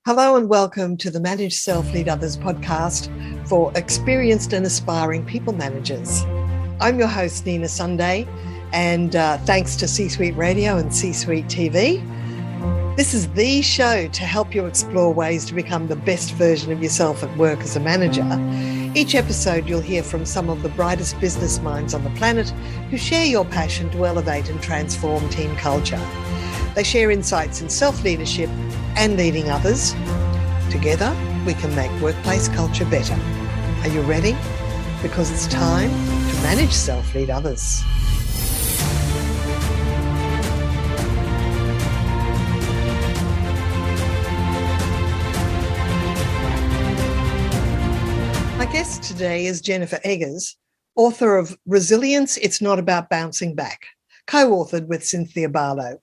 Hello and welcome to the Manage Self, Lead Others podcast for experienced and aspiring people managers. I'm your host, Nina Sunday, and thanks to C-Suite Radio and C-Suite TV, this is the show to help you explore ways to become the best version of yourself at work as a manager. Each episode, you'll hear from some of the brightest business minds on the planet who share your passion to elevate and transform team culture. They share insights in self-leadership and leading others. Together, we can make workplace culture better. Are you ready? Because it's time to manage self, lead others. My guest today is Jennifer Eggers, author of Resilience, It's Not About Bouncing Back, co-authored with Cynthia Barlow,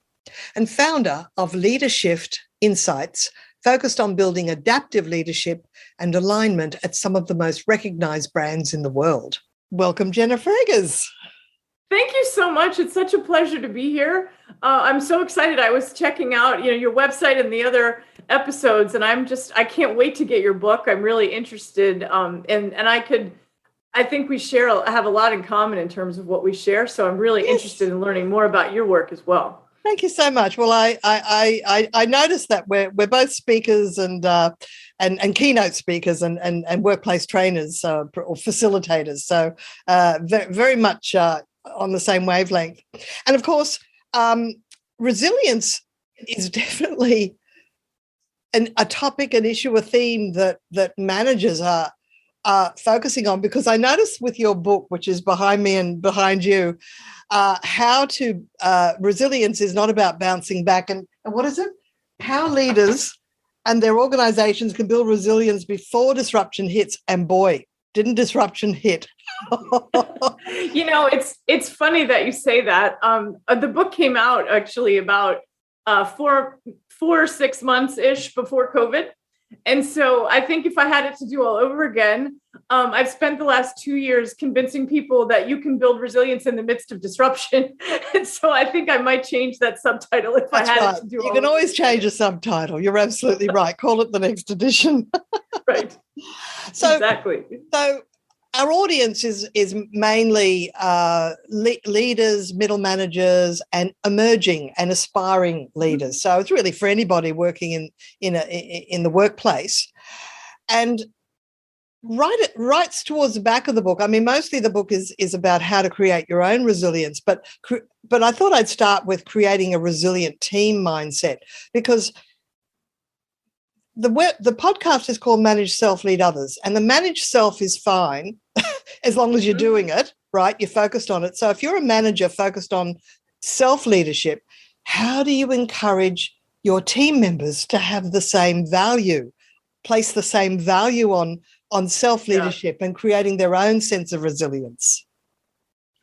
and founder of LeaderShift Insights, focused on building adaptive leadership and alignment at some of the most recognized brands in the world. Welcome, Jennifer Eggers. Thank you so much. It's such a pleasure to be here. I'm so excited. I was checking out, your website and the other episodes, and I can't wait to get your book. I'm really interested. And I think we have a lot in common in terms of what we share. So I'm really interested in learning more about your work as well. Thank you so much. Well, I noticed that we're both speakers and keynote speakers and workplace trainers or facilitators. So very much on the same wavelength. And of course, resilience is definitely a topic, an issue, a theme that managers are focusing on, because I noticed with your book, which is behind me and behind you, resilience is not about bouncing back. And what is it? How leaders and their organizations can build resilience before disruption hits. And boy, didn't disruption hit. It's funny that you say that. The book came out actually about 4 or 6 months-ish before COVID. And so I think if I had it to do all over again, I've spent the last 2 years convincing people that you can build resilience in the midst of disruption. And so I think I might change that subtitle if I had it to do all over. You can always change a subtitle. You're absolutely right. Call it the next edition. Right. Exactly. So our audience is mainly leaders, middle managers, and emerging and aspiring leaders. So it's really for anybody working in the workplace. And right towards the back of the book, I mean, mostly the book is about how to create your own resilience, but I thought I'd start with creating a resilient team mindset, because the podcast is called Manage Self, Lead Others, and the manage self is fine as long as you're doing it, right? You're focused on it. So if you're a manager focused on self-leadership, how do you encourage your team members to have the same value, place the same value on self-leadership and creating their own sense of resilience?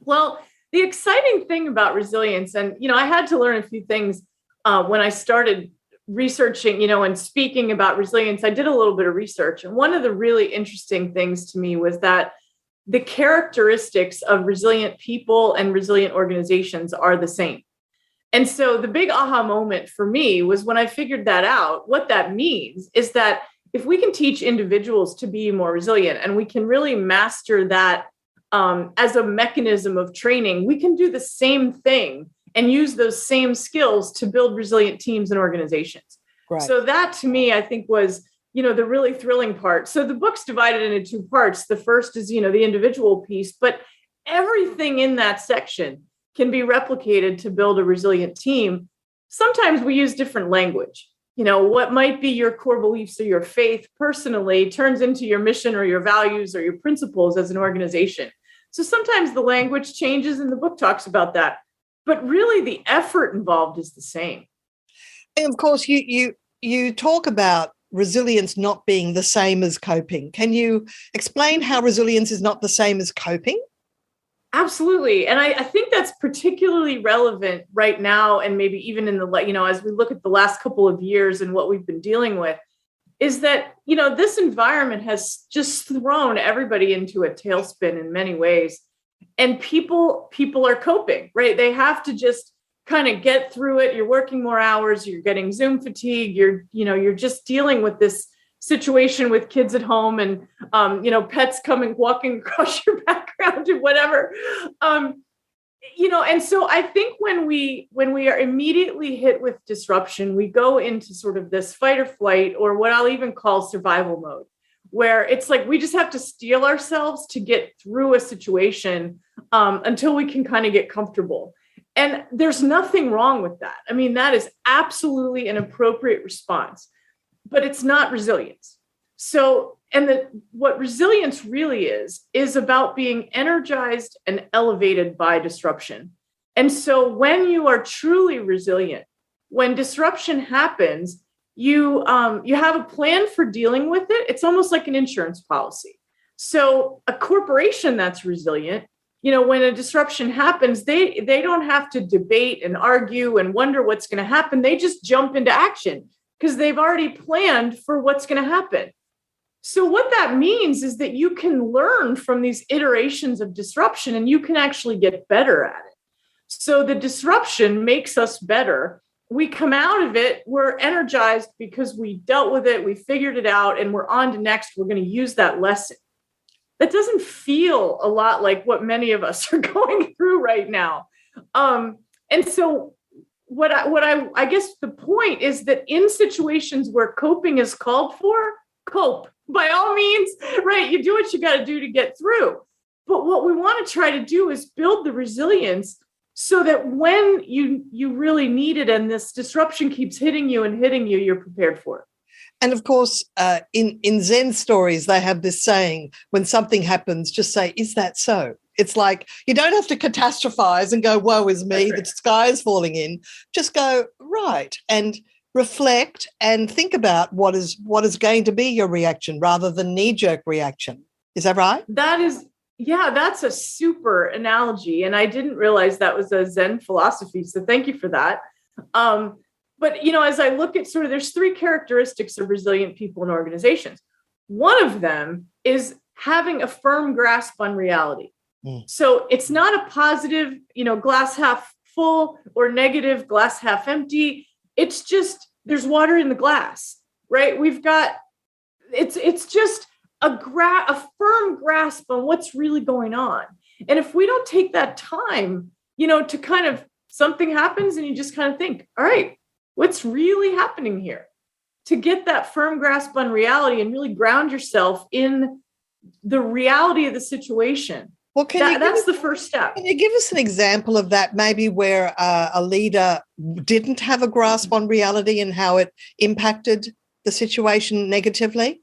Well, the exciting thing about resilience, and, I had to learn a few things when I started researching, and speaking about resilience. I did a little bit of research. And one of the really interesting things to me was that the characteristics of resilient people and resilient organizations are the same. And so the big aha moment for me was when I figured that out. What that means is that if we can teach individuals to be more resilient, and we can really master that as a mechanism of training, we can do the same thing and use those same skills to build resilient teams and organizations. Right. So that, to me, I think was, the really thrilling part. So the book's divided into 2 parts. The first is, the individual piece, but everything in that section can be replicated to build a resilient team. Sometimes we use different language. What might be your core beliefs or your faith personally turns into your mission or your values or your principles as an organization. So sometimes the language changes, and the book talks about that. But really, the effort involved is the same. And of course, you talk about resilience not being the same as coping. Can you explain how resilience is not the same as coping? Absolutely. And I think that's particularly relevant right now, and maybe even in as we look at the last couple of years and what we've been dealing with, is that, this environment has just thrown everybody into a tailspin in many ways. And people are coping, right? They have to just kind of get through it. You're working more hours, you're getting Zoom fatigue, you're just dealing with this situation with kids at home and, pets coming, walking across your background and whatever. And so I think when we are immediately hit with disruption, we go into sort of this fight or flight, or what I'll even call survival mode, where it's like we just have to steel ourselves to get through a situation until we can kind of get comfortable. And there's nothing wrong with that. I mean, that is absolutely an appropriate response, but it's not resilience. So, what resilience really is about being energized and elevated by disruption. And so when you are truly resilient, when disruption happens, you have a plan for dealing with it. It's almost like an insurance policy. So a corporation that's resilient, when a disruption happens, they don't have to debate and argue and wonder what's going to happen. They just jump into action because they've already planned for what's going to happen. So what that means is that you can learn from these iterations of disruption and you can actually get better at it. So the disruption makes us better. We come out of it, we're energized because we dealt with it, we figured it out, and we're on to next. We're going to use that lesson. That doesn't feel a lot like what many of us are going through right now. And so what I guess the point is that in situations where coping is called for, cope by all means, right? You do what you got to do to get through. But what we want to try to do is build the resilience so that when you really need it and this disruption keeps hitting you, you're prepared for it. And of course, in Zen stories, they have this saying, when something happens, just say, is that so? It's like, you don't have to catastrophize and go, woe is me, the sky is falling in. Just go, right, and reflect and think about what is going to be your reaction rather than knee-jerk reaction. Is that right? That's a super analogy. And I didn't realize that was a Zen philosophy. So thank you for that. But, as I look at there's three characteristics of resilient people and organizations. One of them is having a firm grasp on reality. So it's not a positive, glass half full or negative glass half empty. It's just, there's water in the glass, right? It's just a firm grasp on what's really going on. And if we don't take that time, to kind of, something happens and you just kind of think, all right, what's really happening here? To get that firm grasp on reality and really ground yourself in the reality of the situation. Well, that's the first step. Can you give us an example of that, maybe where a leader didn't have a grasp on reality and how it impacted the situation negatively?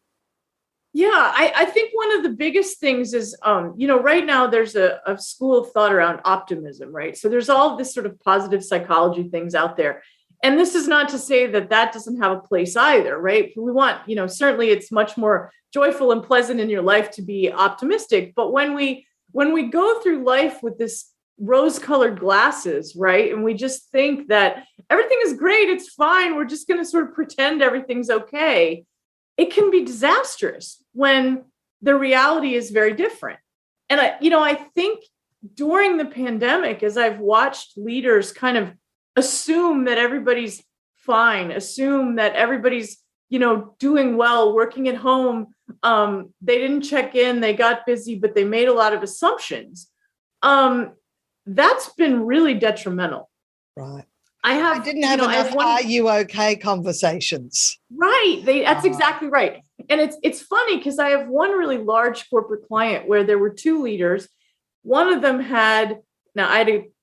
Yeah, I think one of the biggest things is, right now there's a school of thought around optimism, right? So there's all this sort of positive psychology things out there. And this is not to say that doesn't have a place either, right? We want, certainly it's much more joyful and pleasant in your life to be optimistic. But when we go through life with this rose-colored glasses, right? And we just think that everything is great, it's fine, we're just going to sort of pretend everything's okay. It can be disastrous when the reality is very different. And I think during the pandemic, as I've watched leaders kind of assume that everybody's fine, assume that everybody's, doing well, working at home, they didn't check in, they got busy, but they made a lot of assumptions. That's been really detrimental. Right. I didn't have enough "are you okay" conversations. Right. That's exactly right. And it's funny because I have one really large corporate client where there were two leaders. One of them had, now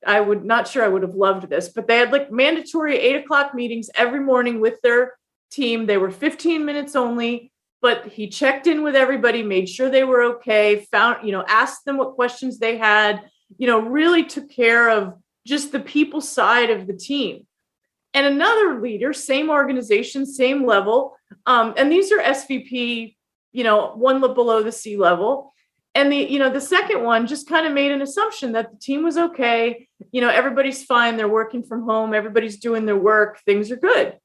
I would not sure I would have loved this, but they had like mandatory 8:00 meetings every morning with their team. They were 15 minutes only, but he checked in with everybody, made sure they were okay, asked them what questions they had, really took care of just the people side of the team. And another leader, same organization, same level. And these are SVP, one below the C level. And the second one just kind of made an assumption that the team was okay. Everybody's fine. They're working from home. Everybody's doing their work. Things are good.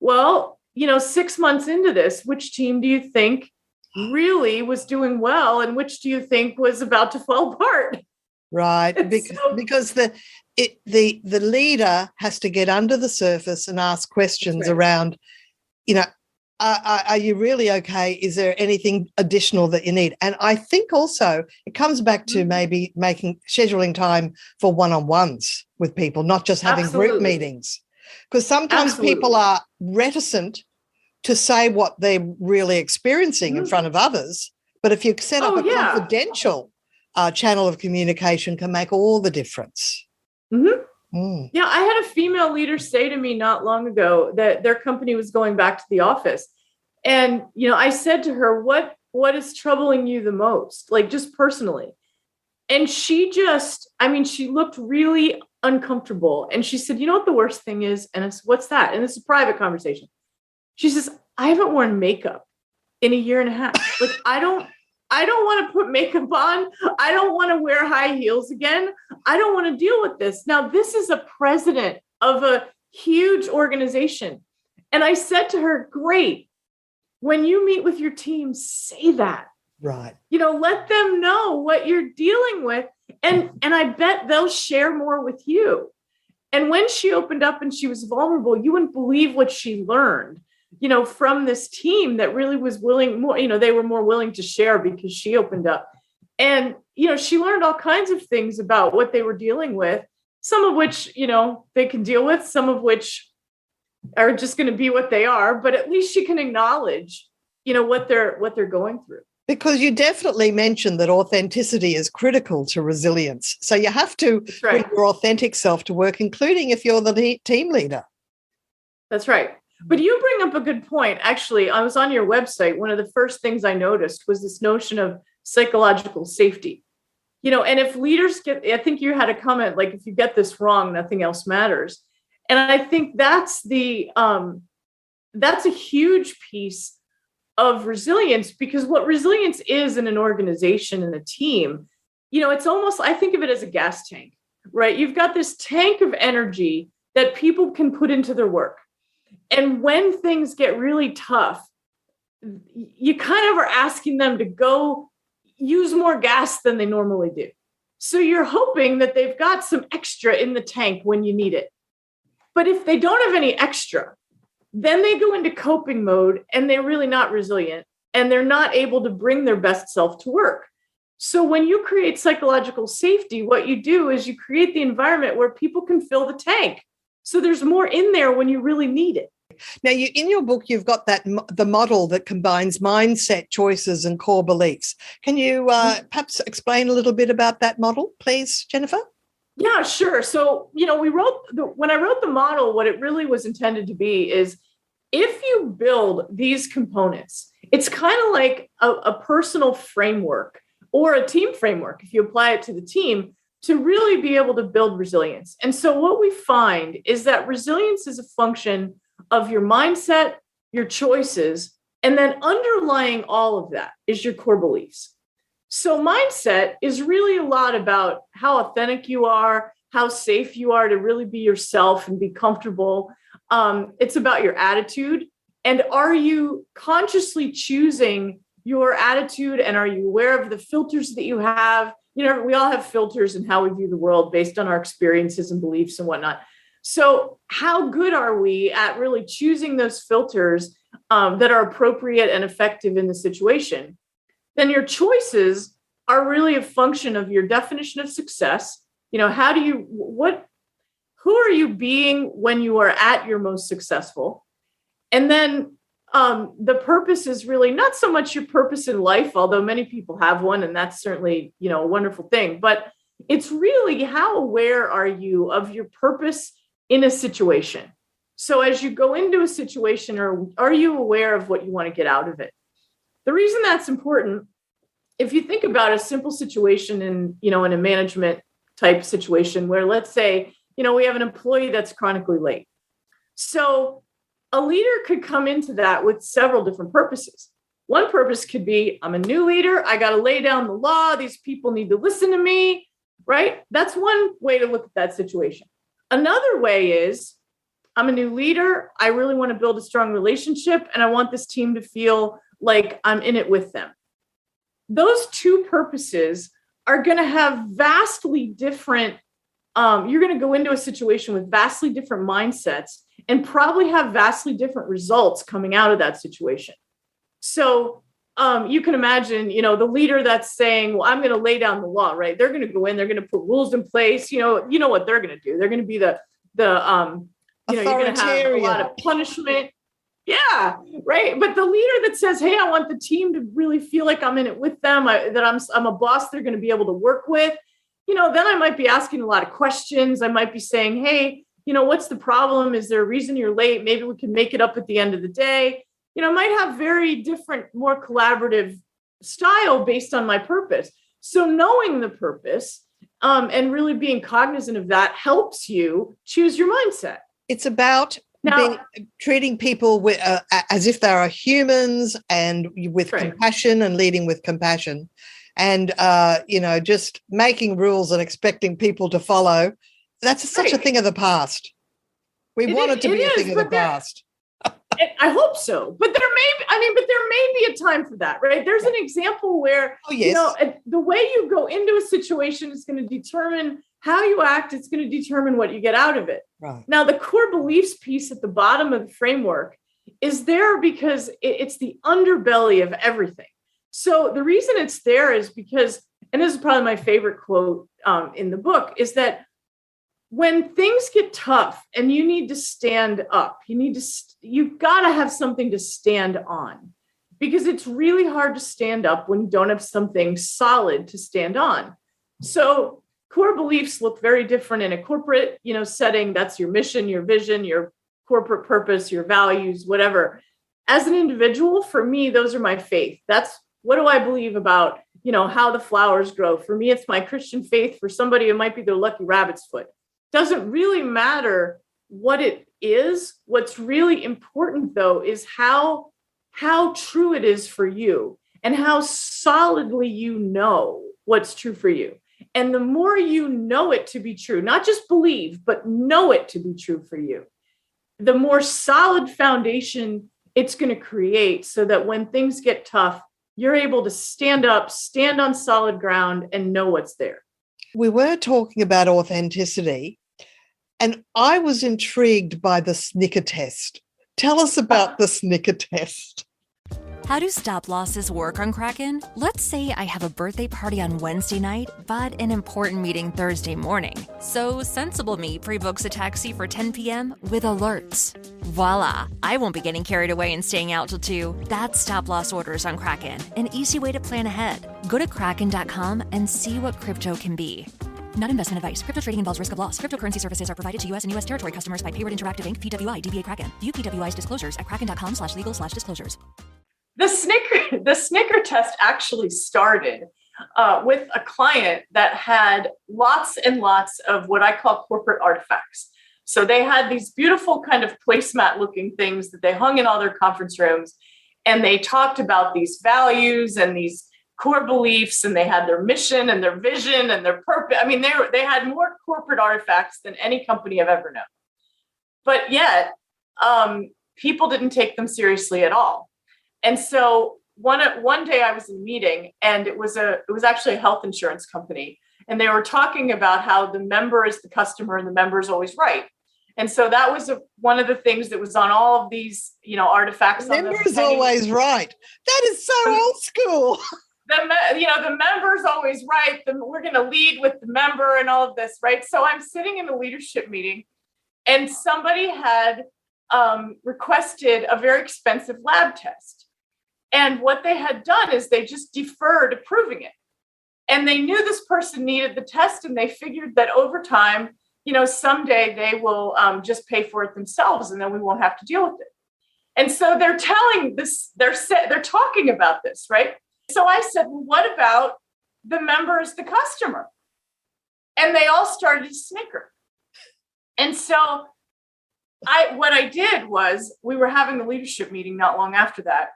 Well, 6 months into this, which team do you think really was doing well? And which do you think was about to fall apart? Right. Because the leader has to get under the surface and ask questions around, are you really okay? Is there anything additional that you need? And I think also it comes back to maybe scheduling time for one-on-ones with people, not just having group meetings. Because sometimes people are reticent to say what they're really experiencing in front of others. But if you set up a confidential channel of communication, can make all the difference. Yeah, I had a female leader say to me not long ago that their company was going back to the office. And, I said to her, what is troubling you the most? Like, just personally. And she looked really uncomfortable. And she said, you know what the worst thing is? And I said, what's that? And it's a private conversation. She says, I haven't worn makeup in a year and a half. Like, I don't want to put makeup on. I don't want to wear high heels again. I don't want to deal with this. Now, this is a president of a huge organization. And I said to her, great. When you meet with your team, say that. Right. Let them know what you're dealing with. And I bet they'll share more with you. And when she opened up and she was vulnerable, you wouldn't believe what she learned, from this team that really was willing more, they were more willing to share because she opened up. And, she learned all kinds of things about what they were dealing with, some of which, they can deal with, some of which are just going to be what they are, but at least she can acknowledge, what they're going through. Because you definitely mentioned that authenticity is critical to resilience. So you have to bring your authentic self to work, including if you're the team leader. That's right. But you bring up a good point. Actually, I was on your website. One of the first things I noticed was this notion of psychological safety. And if leaders I think you had a comment, like, if you get this wrong, nothing else matters. And I think that's a huge piece of resilience, because what resilience is in an organization and a team, it's almost, I think of it as a gas tank, right? You've got this tank of energy that people can put into their work. And when things get really tough, you kind of are asking them to go use more gas than they normally do. So you're hoping that they've got some extra in the tank when you need it. But if they don't have any extra, then they go into coping mode and they're really not resilient and they're not able to bring their best self to work. So when you create psychological safety, what you do is you create the environment where people can fill the tank. So there's more in there when you really need it. Now, in your book, you've got the model that combines mindset, choices, and core beliefs. Can you perhaps explain a little bit about that model, please, Jennifer? Yeah, sure. So, when I wrote the model, what it really was intended to be is, if you build these components, it's kind of like a personal framework or a team framework, if you apply it to the team, to really be able to build resilience. And so what we find is that resilience is a function of your mindset, your choices, and then underlying all of that is your core beliefs. So mindset is really a lot about how authentic you are, how safe you are to really be yourself and be comfortable. It's about your attitude. And are you consciously choosing your attitude? And are you aware of the filters that you have? We all have filters in how we view the world based on our experiences and beliefs and whatnot. So how good are we at really choosing those filters that are appropriate and effective in the situation? Then your choices are really a function of your definition of success. Who are you being when you are at your most successful? And then the purpose is really not so much your purpose in life, although many people have one, and that's certainly, a wonderful thing, but it's really how aware are you of your purpose in a situation? So as you go into a situation, are you aware of what you want to get out of it? The reason that's important, if you think about a simple situation in a management type situation where, let's say, we have an employee that's chronically late. So a leader could come into that with several different purposes. One purpose could be, I'm a new leader. I got to lay down the law. These people need to listen to me, right? That's one way to look at that situation. Another way is, I'm a new leader. I really want to build a strong relationship, and I want this team to feel like I'm in it with them. Those two purposes are going to have vastly different you're going to go into a situation with vastly different mindsets and probably have vastly different results coming out of that situation. So you can imagine, the leader that's saying, well, I'm going to lay down the law, right? They're going to go in, they're going to put rules in place. You know what they're going to do. They're going to be the you're going to have a lot of punishment. Yeah, right. But the leader that says, hey, I want the team to really feel like I'm in it with them, that I'm a boss they're going to be able to work with, then I might be asking a lot of questions. I might be saying, hey, what's the problem? Is there a reason you're late? Maybe we can make it up at the end of the day. Might have very different, more collaborative style based on my purpose. So knowing the purpose and really being cognizant of that helps you choose your mindset. It's about treating people as if they are humans and with compassion and leading with compassion. And, just making rules and expecting people to follow. That's such a thing of the past. We want it to be a thing of the past. I hope so, but there may be a time for that, right? There's an example where, the way you go into a situation is going to determine how you act. It's going to determine what you get out of it. Right. Now, the core beliefs piece at the bottom of the framework is there because it's the underbelly of everything. So the reason it's there is because, and this is probably my favorite quote in the book, is that when things get tough and you need to stand up, you've got to have something to stand on, because it's really hard to stand up when you don't have something solid to stand on. So core beliefs look very different in a corporate, setting. That's your mission, your vision, your corporate purpose, your values, whatever. As an individual, for me, those are my faith. That's what do I believe about, how the flowers grow? For me, it's my Christian faith. For somebody, it might be their lucky rabbit's foot. Doesn't really matter what it is. What's really important, though, is how true it is for you and how solidly you know what's true for you. And the more you know it to be true, not just believe, but know it to be true for you, the more solid foundation it's going to create, so that when things get tough, you're able to stand up, stand on solid ground, and know what's there. We were talking about authenticity, and I was intrigued by the snicker test. Tell us about the snicker test. How do stop losses work on Kraken? Let's say I have a birthday party on Wednesday night, but an important meeting Thursday morning. So Sensible Me pre-books a taxi for 10 p.m. with alerts. Voila! I won't be getting carried away and staying out till 2. That's stop loss orders on Kraken, an easy way to plan ahead. Go to Kraken.com and see what crypto can be. Not investment advice. Crypto trading involves risk of loss. Cryptocurrency services are provided to U.S. and U.S. territory customers by Payward Interactive Inc., PWI, DBA Kraken. View PWI's disclosures at kraken.com/legal/disclosures. The snicker test actually started with a client that had lots and lots of what I call corporate artifacts. So they had these beautiful kind of placemat looking things that they hung in all their conference rooms. And they talked about these values and these core beliefs, and they had their mission and their vision and their purpose. I mean, they had more corporate artifacts than any company I've ever known. But yet, people didn't take them seriously at all. And so one day I was in a meeting, and it was actually a health insurance company, and they were talking about how the member is the customer and the member is always right. And so that was one of the things that was on all of these, artifacts. The member is always right. That is so old school. The member's always right. We're going to lead with the member and all of this, right? So I'm sitting in a leadership meeting, and somebody had requested a very expensive lab test. And what they had done is they just deferred approving it. And they knew this person needed the test, and they figured that over time, someday they will just pay for it themselves, and then we won't have to deal with it. And so they're talking about this, right? So I said, well, what about the member is the customer? And they all started to snicker. And so what I did was, we were having a leadership meeting not long after that.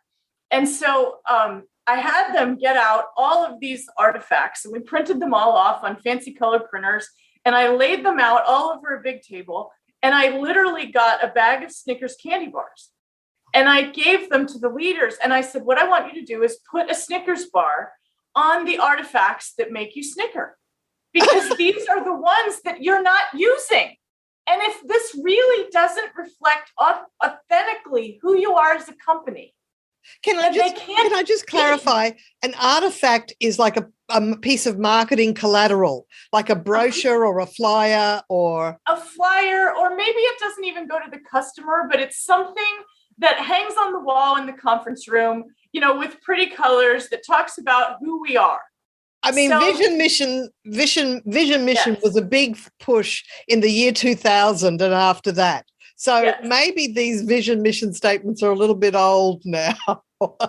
And so I had them get out all of these artifacts, and we printed them all off on fancy color printers, and I laid them out all over a big table, and I literally got a bag of Snickers candy bars, and I gave them to the leaders, and I said, what I want you to do is put a Snickers bar on the artifacts that make you snicker. because these are the ones that you're not using. And if this really doesn't reflect authentically who you are as a company, can I just clarify? An artifact is like a piece of marketing collateral, like a brochure or a flyer or maybe it doesn't even go to the customer, but it's something that hangs on the wall in the conference room, with pretty colors that talks about who we are. I mean, vision mission yes. was a big push in the year 2000 and after that. So yes. maybe these vision mission statements are a little bit old now. It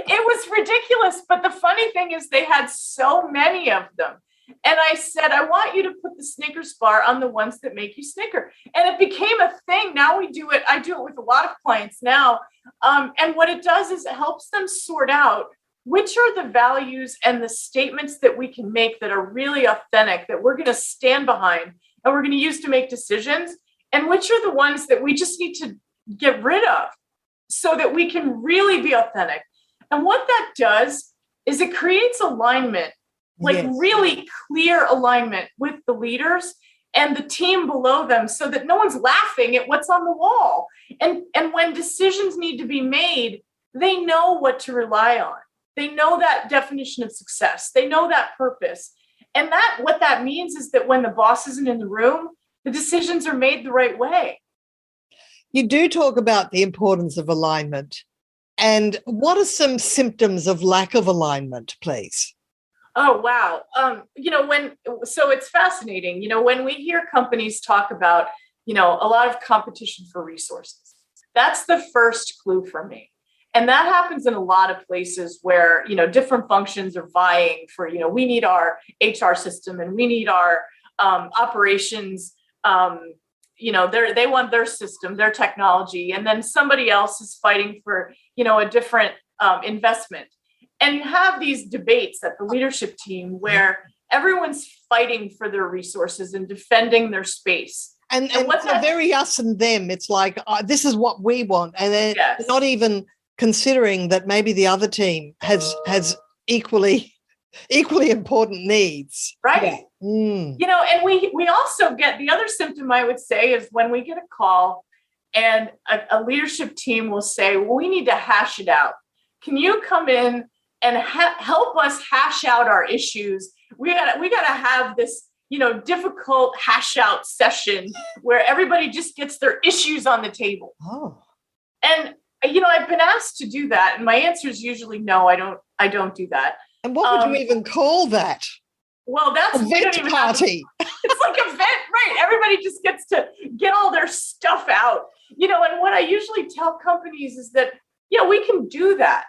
was ridiculous. But the funny thing is they had so many of them. And I said, I want you to put the Snickers bar on the ones that make you snicker. And it became a thing. Now we do it. I do it with a lot of clients now. And what it does is it helps them sort out which are the values and the statements that we can make that are really authentic, that we're going to stand behind and we're going to use to make decisions, and which are the ones that we just need to get rid of so that we can really be authentic. And what that does is it creates alignment, really clear alignment with the leaders and the team below them, so that no one's laughing at what's on the wall. And when decisions need to be made, they know what to rely on. They know that definition of success. They know that purpose. And what that means is that when the boss isn't in the room, the decisions are made the right way. You do talk about the importance of alignment. And what are some symptoms of lack of alignment, please? Oh, wow. So it's fascinating. When we hear companies talk about, a lot of competition for resources, that's the first clue for me. And that happens in a lot of places where, different functions are vying for, we need our HR system and we need our operations. They want their system, their technology, and then somebody else is fighting for, a different investment. And you have these debates at the leadership team where everyone's fighting for their resources and defending their space. And it's very us and them. It's like, this is what we want. And they're not even considering that maybe the other team has equally important needs. Right. Yeah. Mm. And we also get the other symptom, I would say, is when we get a call and a leadership team will say, well, we need to hash it out. Can you come in and help us hash out our issues? We gotta have this, difficult hash out session where everybody just gets their issues on the table. Oh. And I've been asked to do that, and my answer is usually no. I don't do that. And what would you even call that? Well, that's a vent party. It's like a vent, right? Everybody just gets to get all their stuff out, And what I usually tell companies is that, we can do that,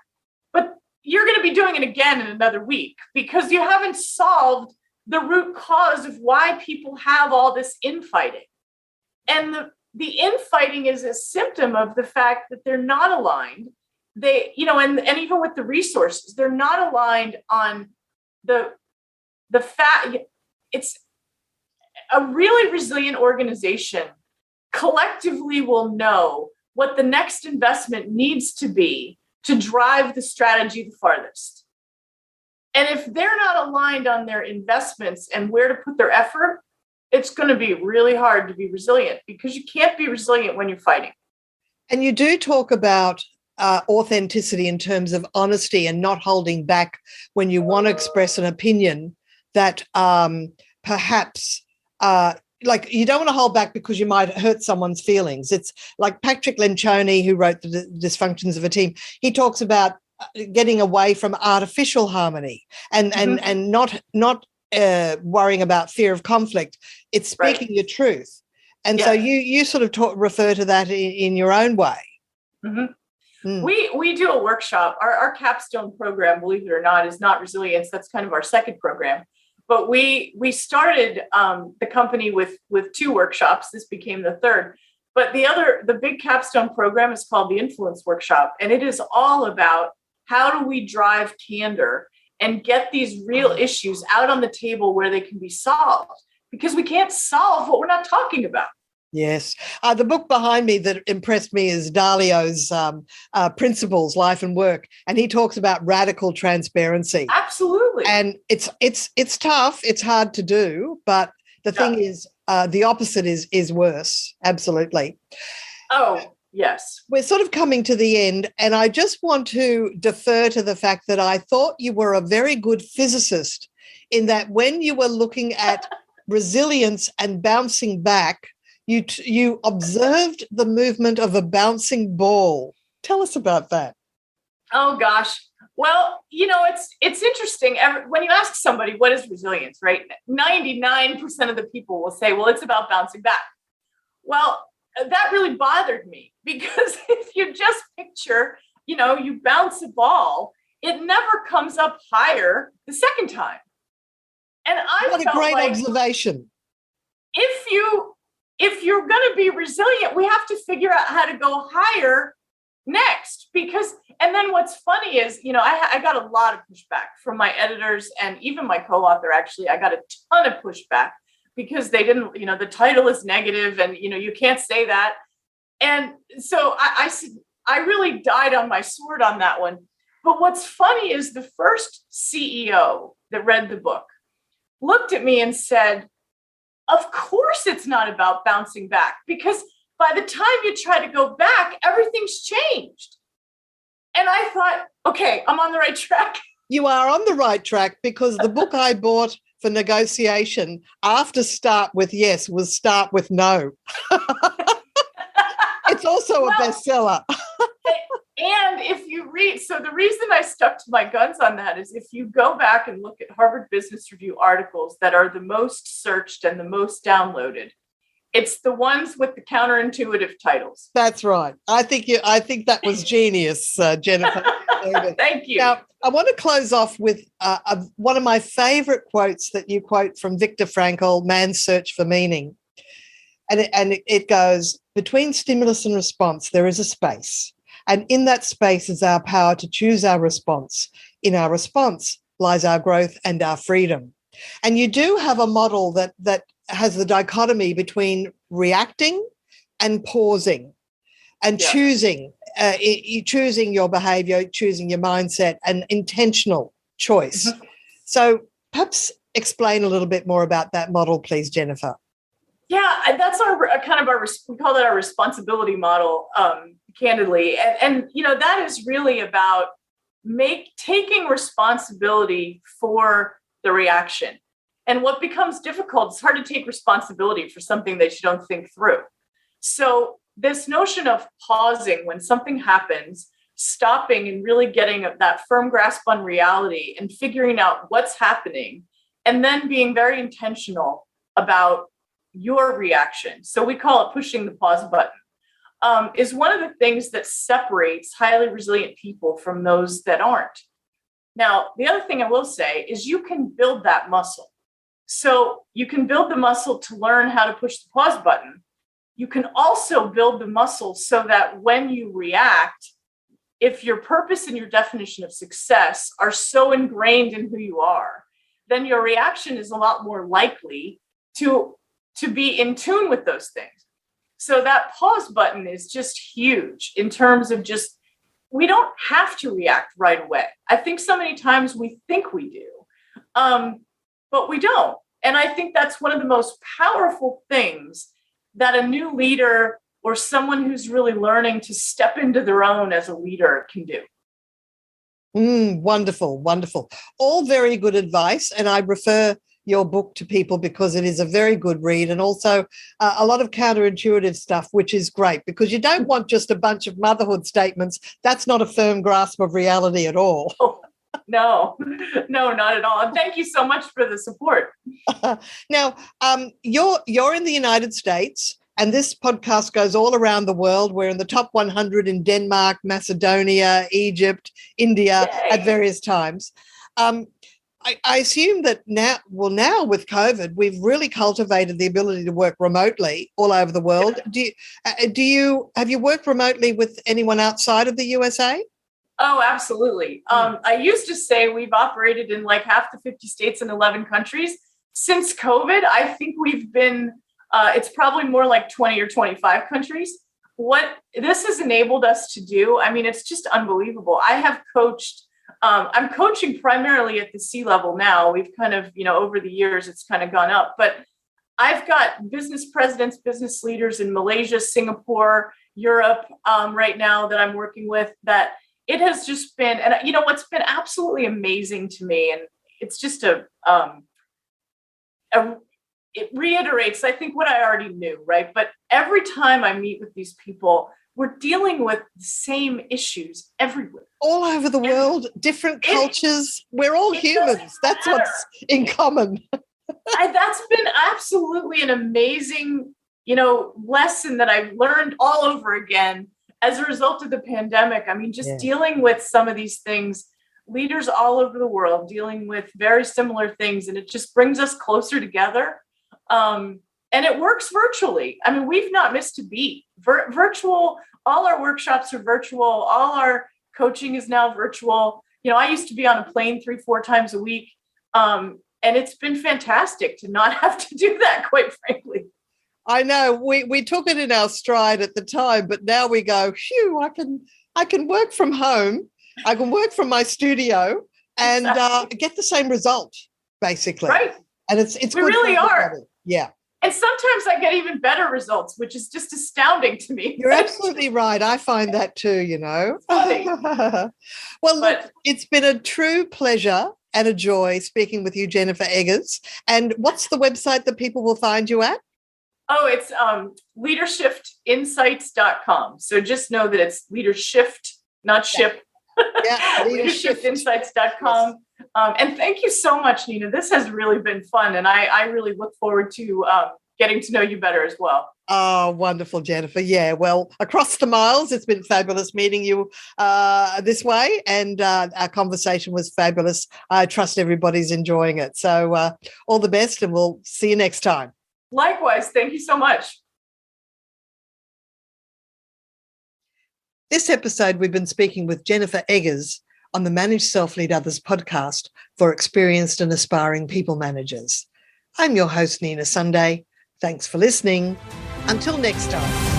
but you're going to be doing it again in another week because you haven't solved the root cause of why people have all this infighting. And the infighting is a symptom of the fact that they're not aligned. They, and even with the resources, they're not aligned on the fact. It's a really resilient organization collectively will know what the next investment needs to be to drive the strategy the farthest. And if they're not aligned on their investments and where to put their effort, it's going to be really hard to be resilient because you can't be resilient when you're fighting. And you do talk about authenticity in terms of honesty and not holding back when you want to express an opinion that perhaps like you don't want to hold back because you might hurt someone's feelings. It's like Patrick Lencioni, who wrote The Dysfunctions of a Team. He talks about getting away from artificial harmony and not worrying about fear of conflict. It's speaking your truth. And so you sort of refer to that in your own way. Mm-hmm. Mm. We do a workshop. Our capstone program, believe it or not, is not resilience. That's kind of our second program. But we started the company with 2 workshops. This became the third. But the big capstone program is called the Influence Workshop. And it is all about how do we drive candor and get these real issues out on the table where they can be solved? Because we can't solve what we're not talking about. Yes. The book behind me that impressed me is Dalio's Principles, Life and Work, and he talks about radical transparency. Absolutely. And it's tough. It's hard to do, but the thing is, the opposite is worse. Absolutely. Oh, yes. We're sort of coming to the end, and I just want to defer to the fact that I thought you were a very good physicist in that when you were looking at resilience and bouncing back, you observed the movement of a bouncing ball. Tell us about that. Oh, gosh. Well, it's interesting. When you ask somebody, what is resilience, right? 99% of the people will say, well, it's about bouncing back. Well, that really bothered me because if you just picture, you bounce a ball, it never comes up higher the second time. And what a great observation. If you're going to be resilient, we have to figure out how to go higher next. And then what's funny is, I got a lot of pushback from my editors and even my co-author. Actually, I got a ton of pushback because they didn't, the title is negative and, you can't say that. And so I said, I really died on my sword on that one. But what's funny is the first CEO that read the book looked at me and said, of course it's not about bouncing back, because by the time you try to go back, everything's changed. And I thought, okay, I'm on the right track. You are on the right track, because the book I bought for negotiation after Start With Yes was Start With No. It's also a bestseller. And if you read, so the reason I stuck to my guns on that is if you go back and look at Harvard Business Review articles that are the most searched and the most downloaded, it's the ones with the counterintuitive titles. That's right. I think that was genius, Jennifer. Thank you. Now, I want to close off with one of my favorite quotes that you quote from Viktor Frankl, Man's Search for Meaning. And it goes, between stimulus and response, there is a space. And in that space is our power to choose our response. In our response lies our growth and our freedom. And you do have a model that has the dichotomy between reacting and pausing and choosing your behavior, choosing your mindset, and intentional choice. Mm-hmm. So perhaps explain a little bit more about that model, please, Jennifer. Yeah, that's we call that our responsibility model, candidly. And that is really about taking responsibility for the reaction. And what becomes difficult, it's hard to take responsibility for something that you don't think through. So this notion of pausing when something happens, stopping and really getting that firm grasp on reality and figuring out what's happening, and then being very intentional about your reaction. So we call it pushing the pause button, is one of the things that separates highly resilient people from those that aren't. Now, the other thing I will say is you can build that muscle. So you can build the muscle to learn how to push the pause button. You can also build the muscle so that when you react, if your purpose and your definition of success are so ingrained in who you are, then your reaction is a lot more likely to be in tune with those things. So that pause button is just huge in terms of we don't have to react right away. I think so many times we think we do, but we don't. And I think that's one of the most powerful things that a new leader or someone who's really learning to step into their own as a leader can do. Wonderful, wonderful. All very good advice. And I refer your book to people because it is a very good read, and also a lot of counterintuitive stuff, which is great because you don't want just a bunch of motherhood statements. That's not a firm grasp of reality at all. Oh, no, not at all. And thank you so much for the support. Now, you're in the United States, and this podcast goes all around the world. We're in the top 100 in Denmark, Macedonia, Egypt, India. Yay. At various times. I assume that now with COVID, we've really cultivated the ability to work remotely all over the world. Yeah. Have you worked remotely with anyone outside of the USA? Oh, absolutely. I used to say we've operated in like half the 50 states and 11 countries. Since COVID, I think we've been It's probably more like 20 or 25 countries. What this has enabled us to do, I mean, it's just unbelievable. I have coached, I'm coaching primarily at the C-level now. We've kind of, over the years, it's kind of gone up, but I've got business presidents, business leaders in Malaysia, Singapore, Europe right now that I'm working with, that it has just been, and what's been absolutely amazing to me, and it's just it reiterates, I think, what I already knew, right? But every time I meet with these people, we're dealing with the same issues everywhere. All over the world, different cultures. We're all humans. That's what's in common. That's been absolutely an amazing, lesson that I've learned all over again as a result of the pandemic. I mean, just dealing with some of these things, leaders all over the world dealing with very similar things, and it just brings us closer together. And it works virtually. I mean, we've not missed a beat. Virtual, all our workshops are virtual. All our coaching is now virtual. I used to be on a plane 3-4 times a week. And it's been fantastic to not have to do that, quite frankly. I know we took it in our stride at the time, but now we go, phew, I can work from home. I can work from my studio and get the same result, basically. Right. And it's we really are. Yeah. And sometimes I get even better results, which is just astounding to me. You're absolutely right. I find that too, Well, look, it's been a true pleasure and a joy speaking with you, Jennifer Eggers. And what's the website that people will find you at? Oh, it's LeaderShiftInsights.com. So just know that it's LeaderShift, not ship. Yeah, LeaderShiftInsights.com. And thank you so much, Nina. This has really been fun. And I really look forward to getting to know you better as well. Oh, wonderful, Jennifer. Yeah, well, across the miles, it's been fabulous meeting you this way. And our conversation was fabulous. I trust everybody's enjoying it. So all the best, and we'll see you next time. Likewise. Thank you so much. This episode, we've been speaking with Jennifer Eggers on the Manage Self Lead Others podcast for experienced and aspiring people managers. I'm your host, Nina Sunday. Thanks for listening. Until next time.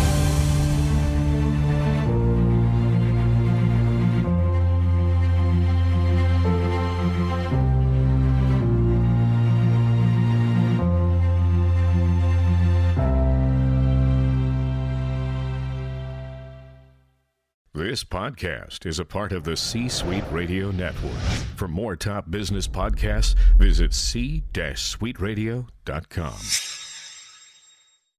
This podcast is a part of the C-Suite Radio Network. For more top business podcasts, visit c-suiteradio.com.